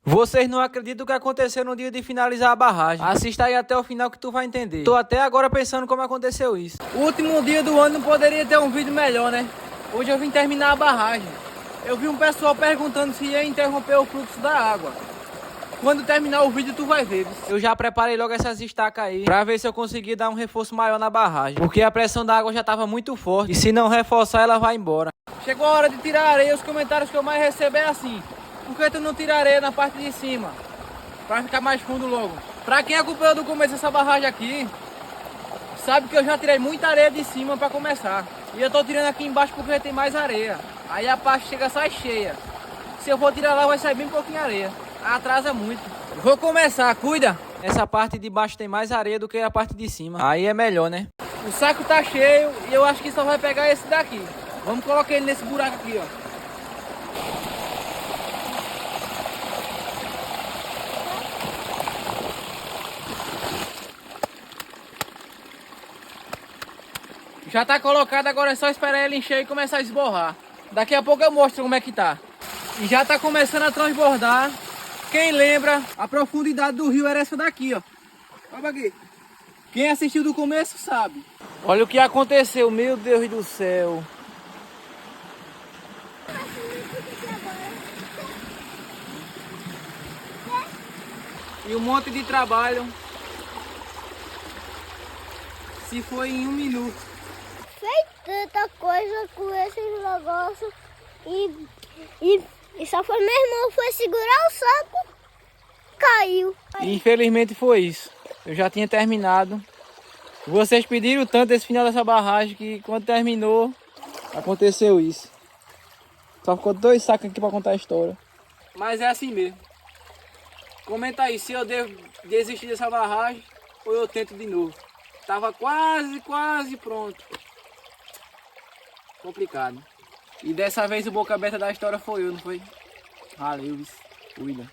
Vocês não acreditam o que aconteceu no dia de finalizar a barragem. Assista aí até o final que tu vai entender. Tô até agora pensando como aconteceu isso. O último dia do ano não poderia ter um vídeo melhor, né? Hoje eu vim terminar a barragem. Eu vi um pessoal perguntando se ia interromper o fluxo da água. Quando terminar o vídeo tu vai ver. Eu já preparei logo essas estacas aí pra ver se eu conseguir dar um reforço maior na barragem. Porque a pressão da água já tava muito forte. E se não reforçar ela vai embora. Chegou a hora de tirar a areia. Os comentários que eu mais recebo é assim: por que tu não tira areia na parte de cima? Pra ficar mais fundo logo. Pra quem acompanhou do começo dessa barragem aqui, sabe que eu já tirei muita areia de cima pra começar. E eu tô tirando aqui embaixo porque tem mais areia. Aí a parte chega sai cheia. Se eu for tirar lá vai sair bem pouquinho areia. Atrasa muito. Vou começar, cuida. Essa parte de baixo tem mais areia do que a parte de cima. Aí é melhor, né? O saco tá cheio e eu acho que só vai pegar esse daqui. Vamos colocar ele nesse buraco aqui, ó. Já tá colocado, agora é só esperar ele encher e começar a esborrar. Daqui a pouco eu mostro como é que tá. E já tá começando a transbordar. Quem lembra, a profundidade do rio era essa daqui, ó. Olha aqui. Quem assistiu do começo sabe. Olha o que aconteceu, meu Deus do céu. E um monte de trabalho se foi em 1 minuto. Fez tanta coisa com esses negócios e só foi meu irmão foi segurar o saco, caiu. E infelizmente foi isso. Eu já tinha terminado. Vocês pediram tanto esse final dessa barragem que quando terminou, aconteceu isso. Só ficou 2 sacos aqui para contar a história. Mas é assim mesmo. Comenta aí se eu devo desistir dessa barragem ou eu tento de novo. Tava quase pronto. Complicado. E dessa vez o boca aberta da história foi eu, não foi? Valeu, cuida.